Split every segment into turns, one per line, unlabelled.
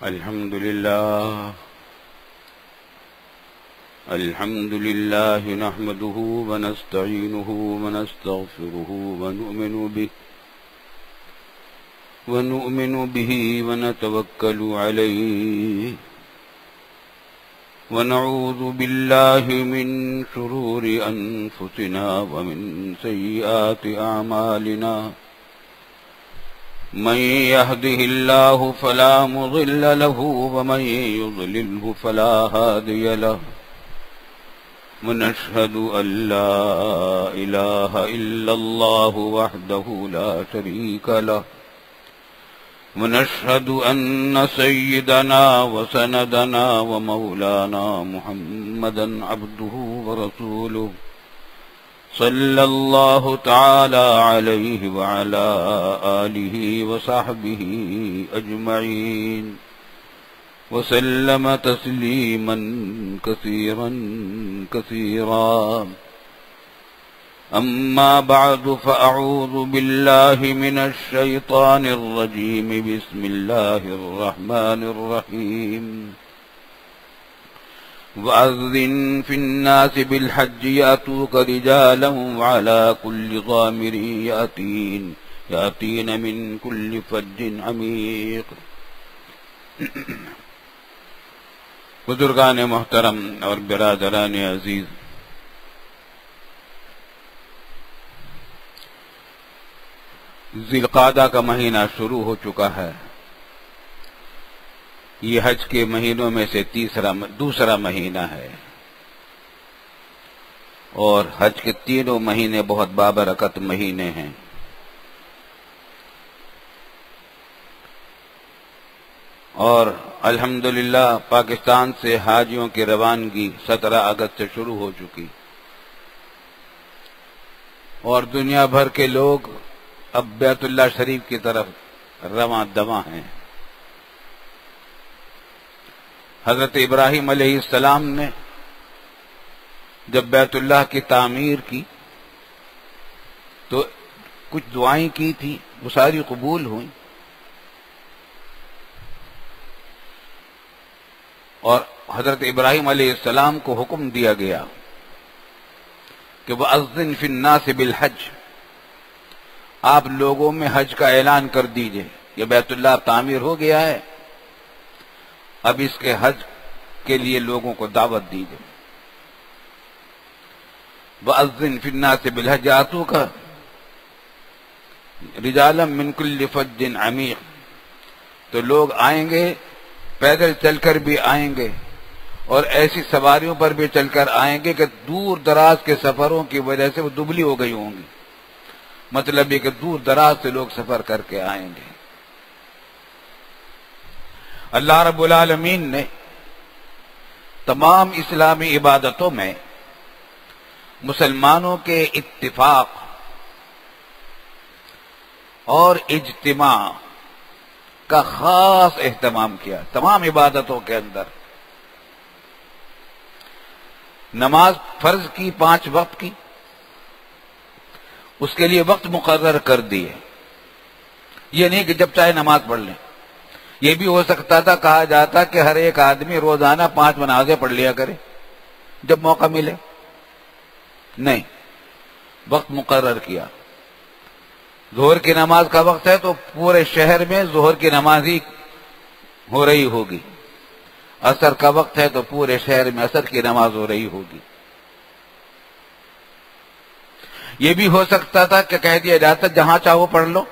الحمد لله نحمده ونستعينه ونستغفره ونؤمن به ونتوكل عليه ونعوذ بالله من شرور أنفسنا ومن سيئات أعمالنا من يهده الله فلا مضل له ومن يضلله فلا هادي له ونشهد أن لا إله إلا الله وحده لا شريك له ونشهد أن سيدنا وسندنا ومولانا محمدا عبده ورسوله صلى الله تعالى عليه وعلى آله وصحبه أجمعين وسلم تسليما كثيرا كثيرا أما بعد فأعوذ بالله من الشيطان الرجيم بسم الله الرحمن الرحيم وأذن في الناس بالحج يأتوك رجالا وعلى كل ضامر يأتين من كل فج عميق. بزرگان محترم اور برادران عزیز، ذی القعدہ کا مہینہ شروع ہو چکا ہے. یہ حج کے مہینوں میں سے دوسرا مہینہ ہے، اور حج کے تینوں مہینے بہت بابرکت مہینے ہیں. اور الحمدللہ پاکستان سے حاجیوں کی روانگی 17 اگست سے شروع ہو چکی، اور دنیا بھر کے لوگ اب بیت اللہ شریف کی طرف رواں دواں ہیں. حضرت ابراہیم علیہ السلام نے جب بیت اللہ کی تعمیر کی تو کچھ دعائیں کی تھی، وہ ساری قبول ہوئیں. اور حضرت ابراہیم علیہ السلام کو حکم دیا گیا کہ وَأَذِّن فِي النَّاسِ بِالْحَجِّ، آپ لوگوں میں حج کا اعلان کر دیجئے. یہ بیت اللہ تعمیر ہو گیا ہے، اب اس کے حج کے لیے لوگوں کو دعوت دیجئے. وَأَذِّن فِي النَّاسِ بِالْحَجِّ يَأْتُوكَ رِجَالًا مِّن كُلِّ فَجٍّ عَمِيقٍ، تو لوگ آئیں گے، پیدل چل کر بھی آئیں گے اور ایسی سواریوں پر بھی چل کر آئیں گے کہ دور دراز کے سفروں کی وجہ سے وہ دبلی ہو گئی ہوں گی. مطلب یہ کہ دور دراز سے لوگ سفر کر کے آئیں گے. اللہ رب العالمین نے تمام اسلامی عبادتوں میں مسلمانوں کے اتفاق اور اجتماع کا خاص اہتمام کیا. تمام عبادتوں کے اندر نماز فرض کی 5 وقت کی، اس کے لیے وقت مقرر کر دیے. یہ نہیں کہ جب چاہے نماز پڑھ لیں. یہ بھی ہو سکتا تھا، کہا جاتا کہ ہر ایک آدمی روزانہ 5 نمازیں پڑھ لیا کرے جب موقع ملے. نہیں، وقت مقرر کیا. ظہر کی نماز کا وقت ہے تو پورے شہر میں ظہر کی نماز ہی ہو رہی ہوگی. عصر کا وقت ہے تو پورے شہر میں عصر کی نماز ہو رہی ہوگی. یہ بھی ہو سکتا تھا کہ کہہ دیا جاتا جہاں چاہو پڑھ لو.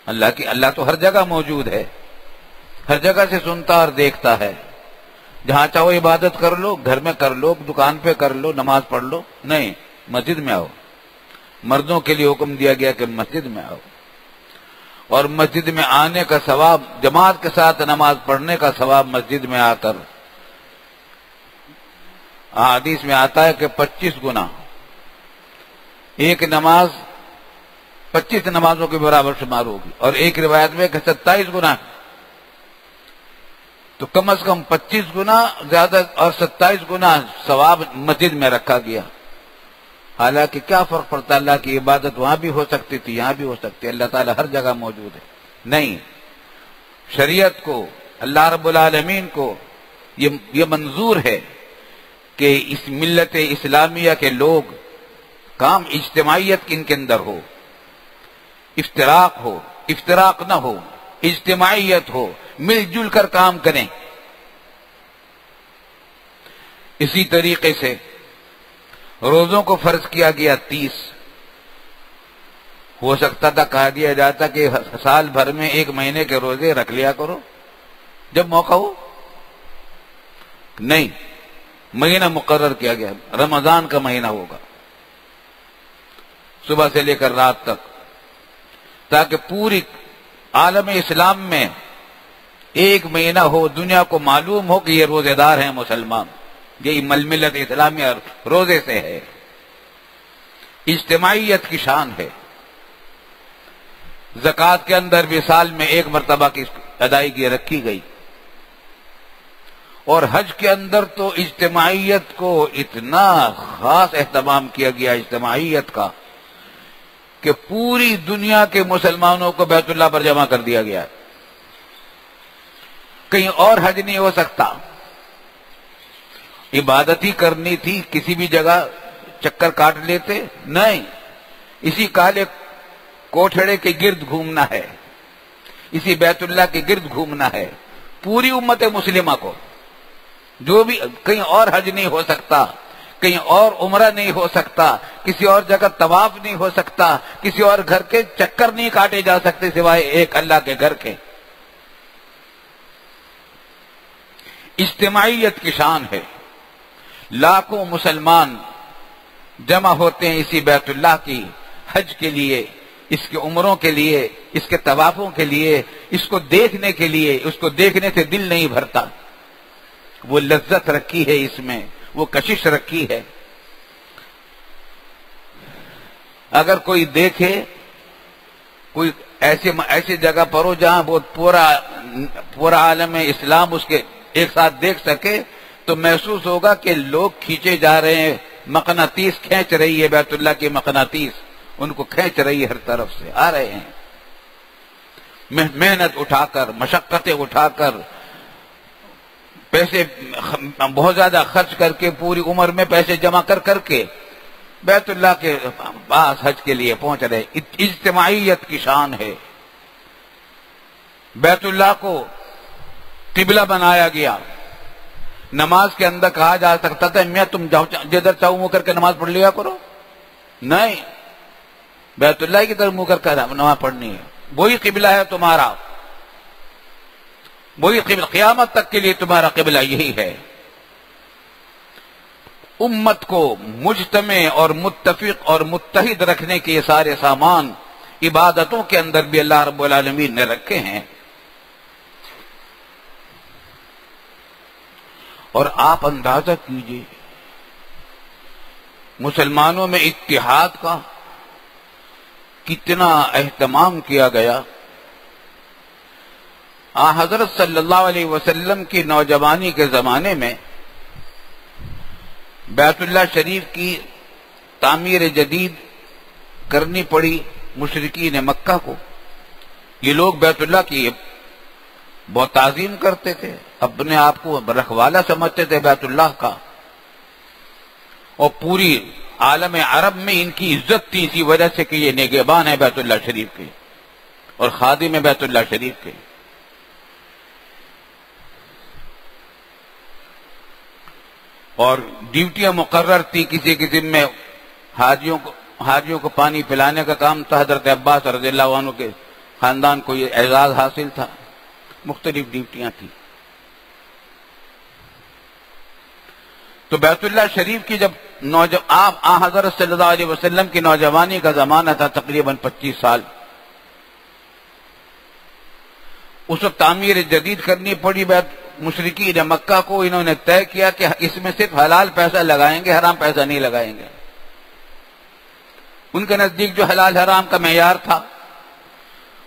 اللہ تو ہر جگہ موجود ہے، ہر جگہ سے سنتا اور دیکھتا ہے. جہاں چاہو عبادت کر لو، گھر میں کر لو، دکان پہ کر لو، نماز پڑھ لو. نہیں، مسجد میں آؤ. مردوں کے لیے حکم دیا گیا کہ مسجد میں آؤ، اور مسجد میں آنے کا ثواب، جماعت کے ساتھ نماز پڑھنے کا ثواب مسجد میں آ کر حدیث میں آتا ہے کہ 25 گنا، ایک نماز 25 نمازوں کے برابر شمار ہوگی. اور ایک روایت میں کہ 27 گنا، تو کم از کم 25 گنا زیادہ اور 27 گنا ثواب مسجد میں رکھا گیا. حالانکہ کیا فرق پڑتا، اللہ کی عبادت وہاں بھی ہو سکتی تھی، یہاں بھی ہو سکتی ہے. اللہ تعالیٰ ہر جگہ موجود ہے. نہیں، شریعت کو اللہ رب العالمین کو یہ منظور ہے کہ اس ملت اسلامیہ کے لوگ کام اجتماعیت ان کے اندر ہو، افتراق نہ ہو، اجتماعیت ہو، مل جل کر کام کریں۔ اسی طریقے سے روزوں کو فرض کیا گیا 30۔ ہو سکتا تھا کہا دیا جاتا کہ سال بھر میں 1 مہینے کے روزے رکھ لیا کرو جب موقع ہو، نہیں، مہینہ مقرر کیا گیا، رمضان کا مہینہ ہوگا صبح سے لے کر رات تک، تاکہ پوری عالم اسلام میں 1 مہینہ ہو، دنیا کو معلوم ہو کہ یہ روزے دار ہیں مسلمان، یہی ملت اسلامیہ روزے سے ہے۔ اجتماعیت کی شان ہے۔ زکوٰۃ کے اندر بھی سال میں 1 مرتبہ کی ادائیگی رکھی گئی، اور حج کے اندر تو اجتماعیت کو اتنا خاص اہتمام کیا گیا، اجتماعیت کا، کہ پوری دنیا کے مسلمانوں کو بیت اللہ پر جمع کر دیا گیا۔ کہیں اور حج نہیں ہو سکتا، عبادت ہی کرنی تھی، کسی بھی جگہ چکر کاٹ لیتے نہیں، اسی کالے کوٹھڑے کے گرد گھومنا ہے، اسی بیت اللہ کے گرد گھومنا ہے پوری امت مسلمہ کو۔ جو بھی کہیں اور حج نہیں ہو سکتا، کہیں اور عمرہ نہیں ہو سکتا، کسی اور جگہ طواف نہیں ہو سکتا، کسی اور گھر کے چکر نہیں کاٹے جا سکتے سوائے ایک اللہ کے گھر کے۔ اجتماعیت کی شان ہے۔ لاکھوں مسلمان جمع ہوتے ہیں اسی بیت اللہ کی حج کے لیے، اس کے عمروں کے لیے، اس کے طوافوں کے لیے، اس کو دیکھنے کے لیے۔ اس کو دیکھنے سے دل نہیں بھرتا، وہ لذت رکھی ہے اس میں، وہ کشش رکھی ہے۔ اگر کوئی دیکھے، کوئی ایسی جگہ پر ہو جہاں وہ پورا عالم اسلام اس کے ایک ساتھ دیکھ سکے، تو محسوس ہوگا کہ لوگ کھینچے جا رہے ہیں، مقناطیس کھینچ رہی ہے، بیت اللہ کی مقناطیس ان کو کھینچ رہی ہے، ہر طرف سے آ رہے ہیں، محنت اٹھا کر، مشقتیں اٹھا کر، پیسے بہت زیادہ خرچ کر کے، پوری عمر میں پیسے جمع کر کے بیت اللہ کے پاس حج کے لیے پہنچ رہے۔ اجتماعیت کی شان ہے۔ بیت اللہ کو قبلہ بنایا گیا۔ نماز کے اندر کہا جا سکتا تھا میں تم جدھر چاہو منہ کر کے نماز پڑھ لیا کرو، نہیں، بیت اللہ کی طرف منہ کر کے نماز پڑھنی ہے، وہی قبلہ ہے تمہارا، وہی قبلہ، قیامت تک کے لیے تمہارا قبلہ یہی ہے۔ امت کو مجتمع اور متفق اور متحد رکھنے کے یہ سارے سامان عبادتوں کے اندر بھی اللہ رب العالمین نے رکھے ہیں۔ اور آپ اندازہ کیجئے مسلمانوں میں اتحاد کا کتنا اہتمام کیا گیا۔ حضرت صلی اللہ علیہ وسلم کی نوجوانی کے زمانے میں بیت اللہ شریف کی تعمیر جدید کرنی پڑی مشرکین مکہ کو۔ یہ لوگ بیت اللہ کی بہت تعظیم کرتے تھے، اپنے آپ کو رکھوالا سمجھتے تھے بیت اللہ کا، اور پوری عالم عرب میں ان کی عزت تھی اسی وجہ سے کہ یہ نگہبان ہے بیت اللہ شریف کے اور خادم ہے بیت اللہ شریف کے۔ اور ڈیوٹیاں مقرر تھی، کسی قسم میں حاجیوں کو پانی پلانے کا کام تھا، حضرت عباس رضی اللہ عنہ کے خاندان کو یہ اعزاز حاصل تھا، مختلف ڈیوٹیاں تھیں۔ تو بیت اللہ شریف کی جب حضرت صلی اللہ علیہ وسلم کی نوجوانی کا زمانہ تھا، تقریباً 25 سال، اس وقت تعمیر جدید کرنی پڑی مشرکین مکہ کو۔ انہوں نے طے کیا کہ اس میں صرف حلال پیسہ لگائیں گے، حرام پیسہ نہیں لگائیں گے۔ ان کے نزدیک جو حلال حرام کا معیار تھا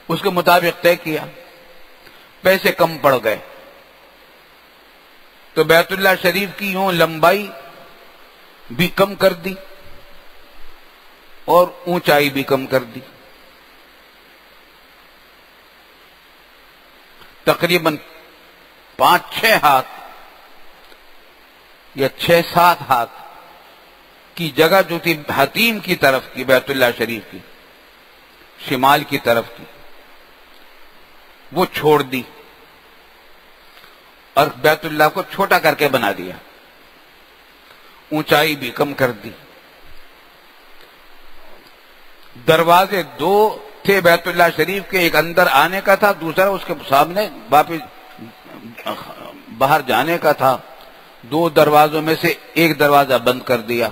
اس کے مطابق طے کیا، پیسے کم پڑ گئے، تو بیت اللہ شریف کی یوں لمبائی بھی کم کر دی اور اونچائی بھی کم کر دی، تقریباً 5-6 ہاتھ یا 6-7 ہاتھ کی جگہ جو تھی حتیم کی طرف کی، بیت اللہ شریف کی شمال کی طرف کی، وہ چھوڑ دی اور بیت اللہ کو چھوٹا کر کے بنا دیا، اونچائی بھی کم کر دی۔ دروازے 2 تھے بیت اللہ شریف کے، ایک اندر آنے کا تھا، دوسرا اس کے سامنے واپس باہر جانے کا تھا۔ 2 دروازوں میں سے ایک دروازہ بند کر دیا۔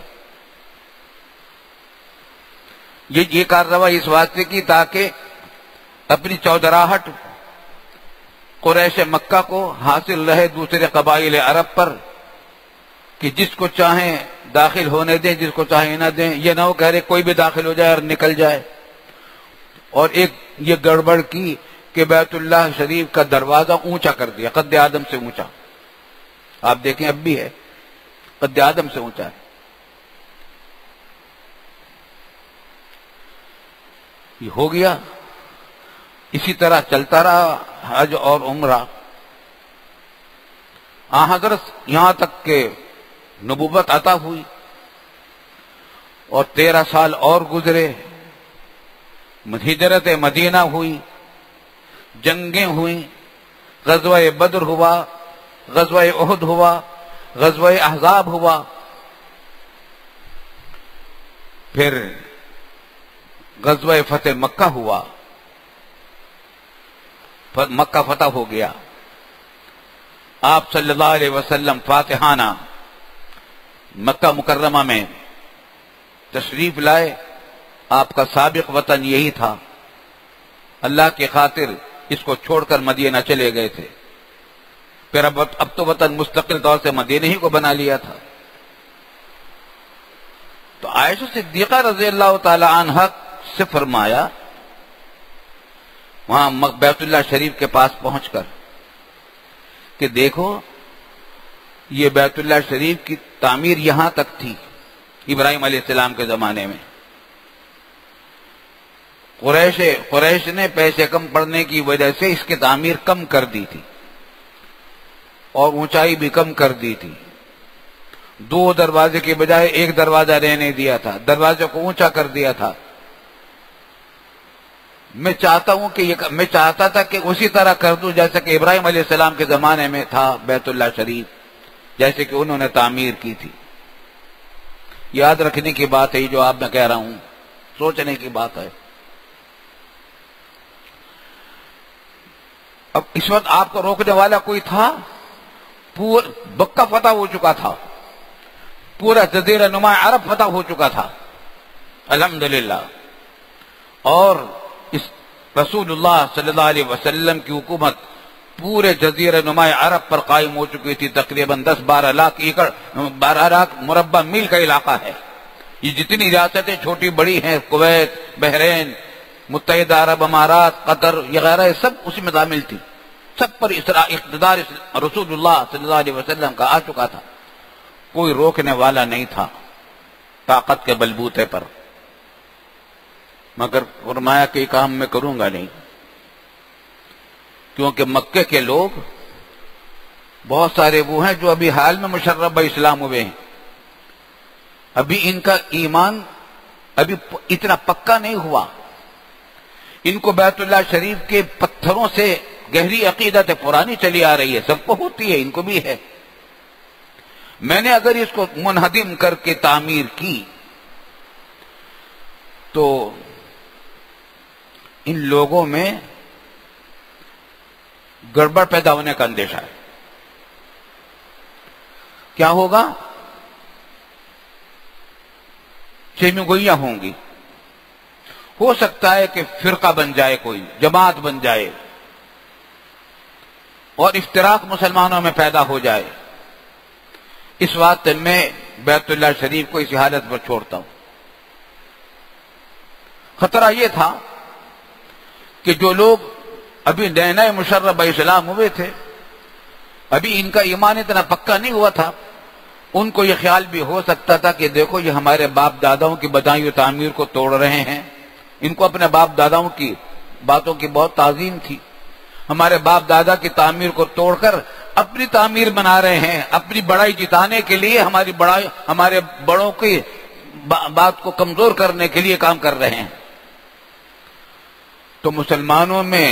یہ کارروائی اس واسطے کی تاکہ اپنی چودراہٹ قریش مکہ کو حاصل رہے دوسرے قبائل عرب پر، کہ جس کو چاہیں داخل ہونے دیں، جس کو چاہیں نہ دیں، یہ نہ ہو کہ کوئی بھی داخل ہو جائے اور نکل جائے۔ اور ایک یہ گڑبڑ کی کہ بیت اللہ شریف کا دروازہ اونچا کر دیا، قد آدم سے اونچا۔ آپ دیکھیں اب بھی ہے، قد آدم سے اونچا ہے۔ یہ ہو گیا، اسی طرح چلتا رہا حج اور عمرہ، حضرت یہاں تک کہ نبوت عطا ہوئی اور 13 سال اور گزرے، ہجرت مدینہ ہوئی، جنگیں ہوئیں، غزوہ بدر ہوا، غزوہ احد ہوا، غزوہ احزاب ہوا، پھر غزوہ فتح مکہ ہوا، مکہ فتح ہو گیا۔ آپ صلی اللہ علیہ وسلم فاتحانہ مکہ مکرمہ میں تشریف لائے۔ آپ کا سابق وطن یہی تھا، اللہ کی خاطر اس کو چھوڑ کر مدینہ چلے گئے تھے، پھر اب تو وطن مستقل طور سے مدینہ ہی کو بنا لیا تھا۔ تو عائشہ صدیقہ رضی اللہ تعالی عنہا سے فرمایا وہاں بیت اللہ شریف کے پاس پہنچ کر کہ دیکھو یہ بیت اللہ شریف کی تعمیر یہاں تک تھی ابراہیم علیہ السلام کے زمانے میں، قریش نے پیسے کم پڑنے کی وجہ سے اس کی تعمیر کم کر دی تھی اور اونچائی بھی کم کر دی تھی۔ 2 دروازے کے بجائے 1 دروازہ رہنے دیا تھا، دروازے کو اونچا کر دیا تھا۔ میں چاہتا تھا کہ اسی طرح کر دوں جیسے کہ ابراہیم علیہ السلام کے زمانے میں تھا بیت اللہ شریف، جیسے کہ انہوں نے تعمیر کی تھی۔ یاد رکھنے کی بات ہے جو آپ میں کہہ رہا ہوں، سوچنے کی بات ہے۔ اب اس وقت آپ کو روکنے والا کوئی تھا؟ مکہ فتح ہو چکا تھا، پورا جزیرہ نما عرب فتح ہو چکا تھا الحمدللہ، اور اس رسول اللہ صلی اللہ علیہ وسلم کی حکومت پورے جزیرہ نما عرب پر قائم ہو چکی تھی۔ تقریباً 10-12 لاکھ ایکڑ 12 لاکھ مربع میل کا علاقہ ہے۔ یہ جتنی ریاستیں چھوٹی بڑی ہیں، کویت، بحرین، متحدہ عرب امارات، قطر وغیرہ، سب اسی میں شامل تھی، سب پر اقتدار رسول اللہ صلی اللہ علیہ وسلم کا آ چکا تھا، کوئی روکنے والا نہیں تھا طاقت کے بلبوتے پر۔ مگر فرمایا کہ یہ کام میں کروں گا نہیں، کیونکہ مکے کے لوگ بہت سارے وہ ہیں جو ابھی حال میں مشرف اسلام ہوئے ہیں، ابھی ان کا ایمان ابھی اتنا پکا نہیں ہوا، ان کو بیت اللہ شریف کے پتھروں سے گہری عقیدت پرانی چلی آ رہی ہے، سب کو ہوتی ہے، ان کو بھی ہے۔ میں نے اگر اس کو منہدم کر کے تعمیر کی تو ان لوگوں میں گڑبڑ پیدا ہونے کا اندیشہ ہے۔ کیا ہوگا؟ چیمی گوئیاں ہوں گی، ہو سکتا ہے کہ فرقہ بن جائے، کوئی جماعت بن جائے اور افتراق مسلمانوں میں پیدا ہو جائے۔ اس واسطے میں بیت اللہ شریف کو اسی حالت پر چھوڑتا ہوں۔ خطرہ یہ تھا کہ جو لوگ ابھی نئے نئے مشرف اسلام ہوئے تھے، ابھی ان کا ایمان اتنا پکا نہیں ہوا تھا، ان کو یہ خیال بھی ہو سکتا تھا کہ دیکھو یہ ہمارے باپ داداؤں کی بتائی ہوئی تعمیر کو توڑ رہے ہیں۔ ان کو اپنے باپ داداؤں کی باتوں کی بہت تعظیم تھی، ہمارے باپ دادا کی تعمیر کو توڑ کر اپنی تعمیر بنا رہے ہیں، اپنی بڑائی جتانے کے لیے، ہمارے بڑوں کی بات کو کمزور کرنے کے لیے کام کر رہے ہیں۔ تو مسلمانوں میں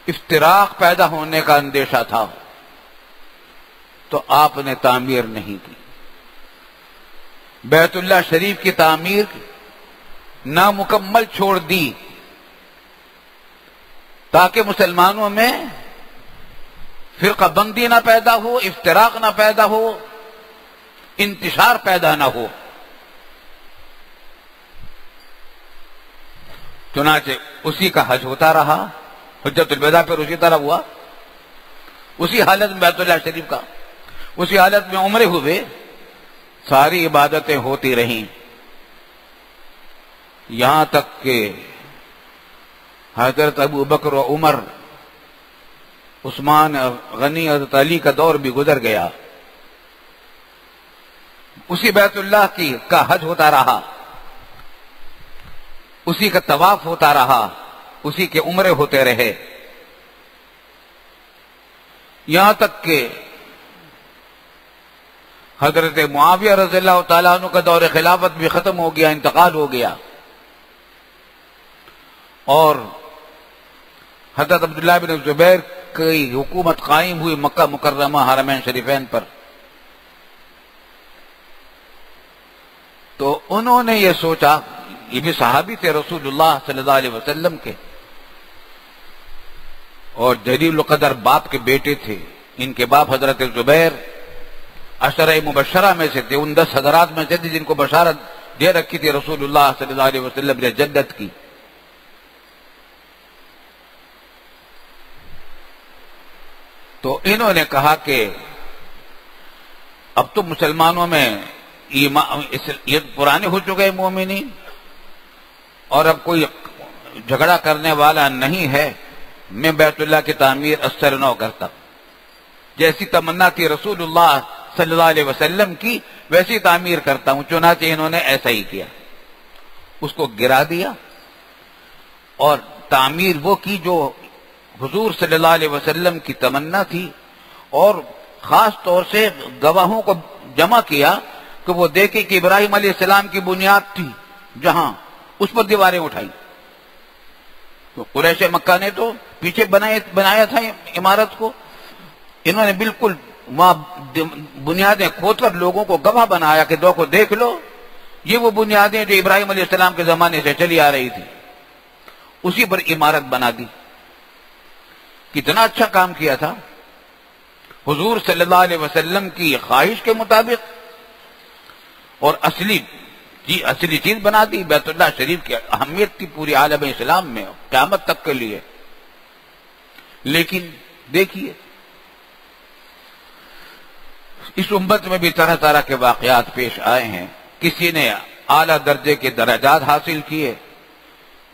افتراق پیدا ہونے کا اندیشہ تھا، تو آپ نے تعمیر نہیں کی۔ بیت اللہ شریف کی تعمیر نامکمل چھوڑ دی تاکہ مسلمانوں میں فرقہ بندی نہ پیدا ہو، افتراق نہ پیدا ہو، انتشار پیدا نہ ہو۔ چنانچہ اسی کا حج ہوتا رہا، حجۃ الوداع پر اسی طرح ہوا، اسی حالت میں بیت اللہ شریف کا، اسی حالت میں عمرے ہوئے، ساری عبادتیں ہوتی رہیں، یہاں تک کہ حضرت ابو بکر و عمر، عثمان غنی، حضرت علی کا دور بھی گزر گیا، اسی بیت اللہ کا حج ہوتا رہا، اسی کا طواف ہوتا رہا، اسی کے عمرے ہوتے رہے، یہاں تک کہ حضرت معاویہ رضی اللہ تعالیٰ عنہ کا دور خلافت بھی ختم ہو گیا، انتقال ہو گیا، اور حضرت عبداللہ بن زبیر کی حکومت قائم ہوئی مکہ مکرمہ حرمین شریفین پر۔ تو انہوں نے یہ سوچا، یہ بھی صحابی تھے رسول اللہ صلی اللہ علیہ وسلم کے، اور جلیل القدر باپ کے بیٹے تھے، ان کے باپ حضرت زبیر عشرہ مبشرہ میں سے تھے، ان 10 حضرات میں سے تھے جن کو بشارت دے رکھی تھی رسول اللہ صلی اللہ علیہ وسلم نے جنت کی۔ تو انہوں نے کہا کہ اب تو مسلمانوں میں یہ پرانے ہو چکے ہیں مومنین، اور اب کوئی جھگڑا کرنے والا نہیں ہے، میں بیت اللہ کی تعمیر اثر نو کرتا، جیسی تمنا تھی رسول اللہ صلی اللہ علیہ وسلم کی ویسی تعمیر کرتا ہوں۔ چنانچہ انہوں نے ایسا ہی کیا، اس کو گرا دیا اور تعمیر وہ کی جو حضور صلی اللہ علیہ وسلم کی تمنا تھی، اور خاص طور سے گواہوں کو جمع کیا کہ وہ دیکھے کہ ابراہیم علیہ السلام کی بنیاد تھی جہاں، اس پر دیواریں اٹھائی۔ تو قریش مکہ نے تو پیچھے بنایا تھا عمارت کو، انہوں نے بالکل وہاں بنیادیں کھود کر لوگوں کو گواہ بنایا کہ دو کو دیکھ لو، یہ وہ بنیادیں جو ابراہیم علیہ السلام کے زمانے سے چلی آ رہی تھی، اسی پر عمارت بنا دی۔ کتنا اچھا کام کیا تھا حضور صلی اللہ علیہ وسلم کی خواہش کے مطابق، اور اصلی چیز بنا دی۔ بیت اللہ شریف کی اہمیت تھی پوری عالم اسلام میں قیامت تک کے لیے، لیکن دیکھیے اس امت میں بھی طرح طرح کے واقعات پیش آئے ہیں، کسی نے اعلیٰ درجے کے درجات حاصل کیے،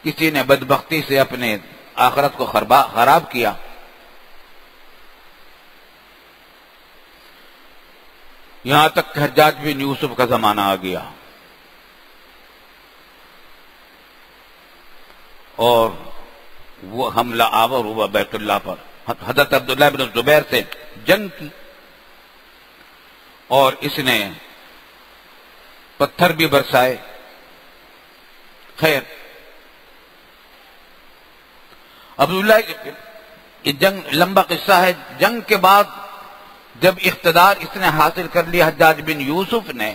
کسی نے بدبختی سے اپنے آخرت کو خراب کیا۔ یہاں تک کہ حجاج بن یوسف کا زمانہ آ گیا، اور وہ حملہ آور ہوا بیت اللہ پر، حضرت عبداللہ بن زبیر سے جنگ کی، اور اس نے پتھر بھی برسائے۔ خیر، عبداللہ یہ جنگ لمبا قصہ ہے۔ جنگ کے بعد جب اقتدار اس نے حاصل کر لیا حجاج بن یوسف نے،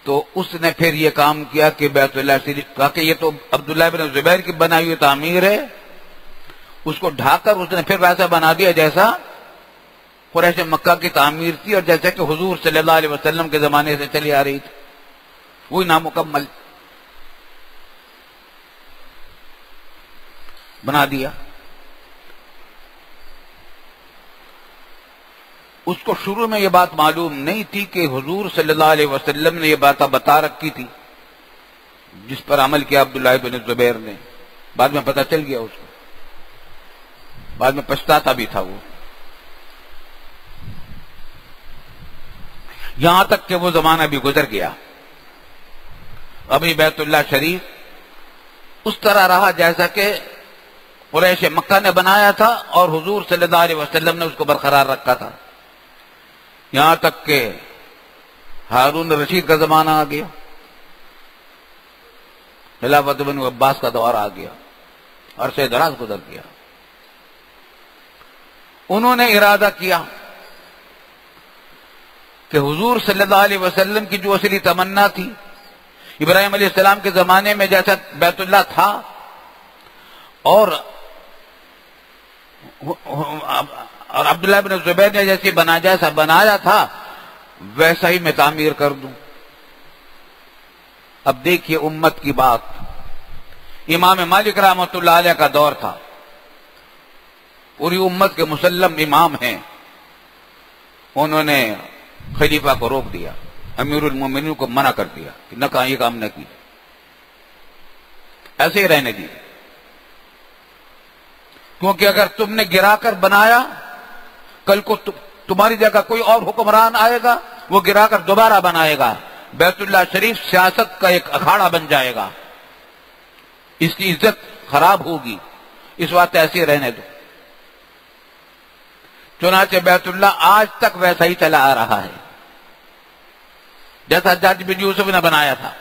تو اس نے پھر یہ کام کیا کہ بیت اللہ شریف، کہا کہ یہ تو عبداللہ بن زبیر کی بنائی ہوئی تعمیر ہے، اس کو ڈھا کر اس نے پھر ویسا بنا دیا جیسا قریش مکہ کی تعمیر تھی، اور جیسا کہ حضور صلی اللہ علیہ وسلم کے زمانے سے چلی آ رہی تھی، وہی نامکمل بنا دیا۔ اس کو شروع میں یہ بات معلوم نہیں تھی کہ حضور صلی اللہ علیہ وسلم نے یہ بات بتا رکھی تھی، جس پر عمل کیا عبداللہ بن زبیر نے، بعد میں پتہ چل گیا اس کو، بعد میں پچھتاتا بھی تھا وہ۔ یہاں تک کہ وہ زمانہ بھی گزر گیا، ابھی بیت اللہ شریف اس طرح رہا جیسا کہ قریش مکہ نے بنایا تھا اور حضور صلی اللہ علیہ وسلم نے اس کو برقرار رکھا تھا، یہاں تک کہ ہارون رشید کا زمانہ آ گیا، خلافت بن عباس کا دور آ گیا، عرصہ دراز گزر گیا۔ انہوں نے ارادہ کیا کہ حضور صلی اللہ علیہ وسلم کی جو اصلی تمنا تھی، ابراہیم علیہ السلام کے زمانے میں جیسا بیت اللہ تھا اور عبداللہ بن زبیر نے جیسا بنایا تھا ویسا ہی میں تعمیر کر دوں۔ اب دیکھیے امت کی بات، امام مالک رحمۃ اللہ علیہ کا دور تھا، پوری امت کے مسلم امام ہیں، انہوں نے خلیفہ کو روک دیا، امیر المومنین کو منع کر دیا کہ نہ کہاں یہ کام نہ کیجیے، ایسے ہی رہنے دیجیے، کیونکہ اگر تم نے گرا کر بنایا، کل کو تمہاری جگہ کوئی اور حکمران آئے گا، وہ گرا کر دوبارہ بنائے گا، بیت اللہ شریف سیاست کا ایک اکھاڑا بن جائے گا، اس کی عزت خراب ہوگی، اس وقت ایسے ہی رہنے دو۔ چنانچہ بیت اللہ آج تک ویسا ہی چلا آ رہا ہے جیسا حجاج بن یوسف نے بنایا تھا،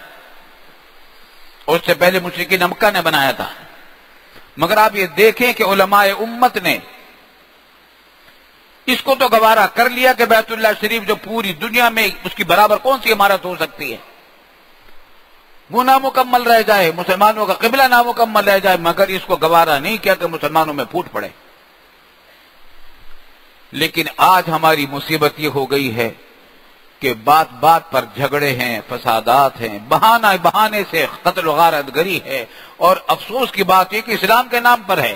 اور اس سے پہلے مشرکین مکہ نے بنایا تھا۔ مگر آپ یہ دیکھیں کہ علماء امت نے اس کو تو گوارا کر لیا کہ بیت اللہ شریف جو پوری دنیا میں اس کی برابر کون سی عمارت ہو سکتی ہے، وہ نامکمل رہ جائے، مسلمانوں کا قبلہ نامکمل رہ جائے، مگر اس کو گوارا نہیں کیا کہ مسلمانوں میں پھوٹ پڑے۔ لیکن آج ہماری مصیبت یہ ہو گئی ہے کہ بات بات پر جھگڑے ہیں، فسادات ہیں، بہانے سے قتل و غارت گری ہے، اور افسوس کی بات یہ کہ اسلام کے نام پر ہے۔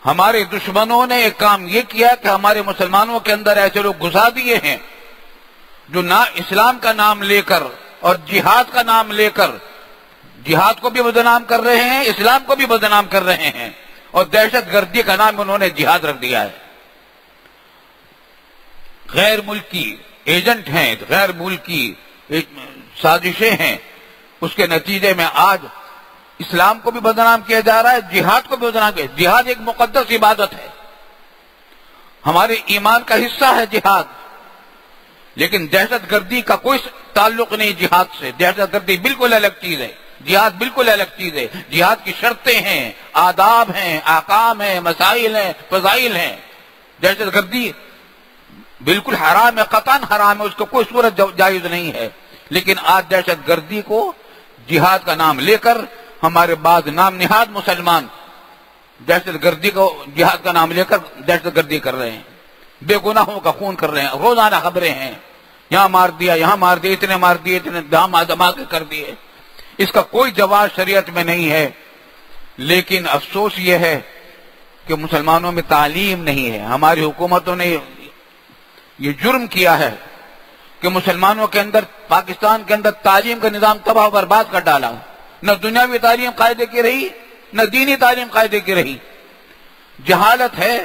ہمارے دشمنوں نے ایک کام یہ کیا کہ ہمارے مسلمانوں کے اندر ایسے لوگ گھسا دیے ہیں جو نہ اسلام کا نام لے کر اور جہاد کا نام لے کر جہاد کو بھی بدنام کر رہے ہیں، اسلام کو بھی بدنام کر رہے ہیں، اور دہشت گردی کا نام انہوں نے جہاد رکھ دیا ہے۔ غیر ملکی ایجنٹ ہیں، غیر ملکی سازشیں ہیں، اس کے نتیجے میں آج اسلام کو بھی بدنام کیا جا رہا ہے، جہاد کو بھی بدنام کیا۔ جہاد ایک مقدس عبادت ہے، ہمارے ایمان کا حصہ ہے جہاد، لیکن دہشت گردی کا کوئی تعلق نہیں جہاد سے۔ دہشت گردی بالکل الگ چیز ہے، جہاد بالکل الگ چیز ہے۔ جہاد کی شرطیں ہیں، آداب ہیں، احکام ہیں، مسائل ہیں، فضائل ہیں۔ دہشت گردی بالکل حرام ہے، قطعاً حرام ہے، اس کو کوئی صورت جائز نہیں ہے۔ لیکن آج دہشت گردی کو جہاد کا نام لے کر ہمارے بعض نام نہاد مسلمان دہشت گردی کو جہاد کا نام لے کر دہشت گردی کر رہے ہیں، بے گناہوں کا خون کر رہے ہیں۔ روزانہ خبریں ہیں، یہاں مار دیا، یہاں مار دیا، اتنے مار دیے، اتنے دھماکے کر دیے۔ اس کا کوئی جواز شریعت میں نہیں ہے، لیکن افسوس یہ ہے کہ مسلمانوں میں تعلیم نہیں ہے۔ ہماری حکومتوں نے یہ جرم کیا ہے کہ مسلمانوں کے اندر، پاکستان کے اندر تعلیم کا نظام تباہ و برباد کر ڈالا۔ نہ دنیاوی تعلیم قاعدے کی رہی، نہ دینی تعلیم قاعدے کی رہی۔ جہالت ہے،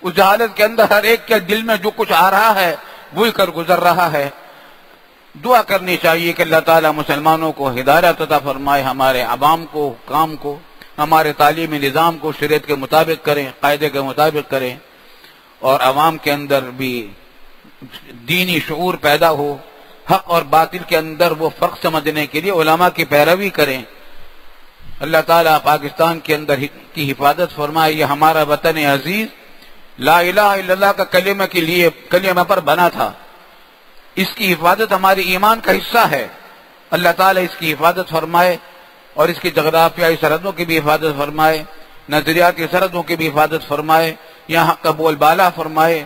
اس جہالت کے اندر ہر ایک کے دل میں جو کچھ آ رہا ہے وہی کر گزر رہا ہے۔ دعا کرنی چاہیے کہ اللہ تعالیٰ مسلمانوں کو ہدایت عطا فرمائے، ہمارے عوام کو، کام کو، ہمارے تعلیمی نظام کو شریعت کے مطابق کریں، قاعدے کے مطابق کریں، اور عوام کے اندر بھی دینی شعور پیدا ہو، حق اور باطل کے اندر وہ فرق سمجھنے کے لیے علماء کی پیروی کریں۔ اللہ تعالیٰ پاکستان کے اندر کی حفاظت فرمائے۔ یہ ہمارا وطن عزیز لا الہ الا اللہ کا کلمہ پر بنا تھا، اس کی حفاظت ہمارے ایمان کا حصہ ہے۔ اللہ تعالیٰ اس کی حفاظت فرمائے، اور اس کی جغرافیائی سرحدوں کی بھی حفاظت فرمائے، نظریاتی سرحدوں کی بھی حفاظت فرمائے، یہاں کا بول بالا فرمائے،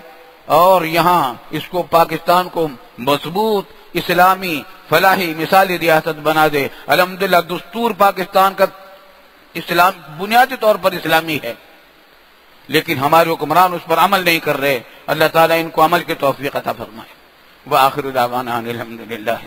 اور یہاں اس کو پاکستان کو مضبوط اسلامی فلاحی مثالی ریاست بنا دے۔ الحمدللہ دستور پاکستان کا اسلام بنیادی طور پر اسلامی ہے، لیکن ہمارے حکمران اس پر عمل نہیں کر رہے۔ اللہ تعالیٰ ان کو عمل کی توفیق عطا فرمائے۔ وآخر دعوانا الحمدللہ۔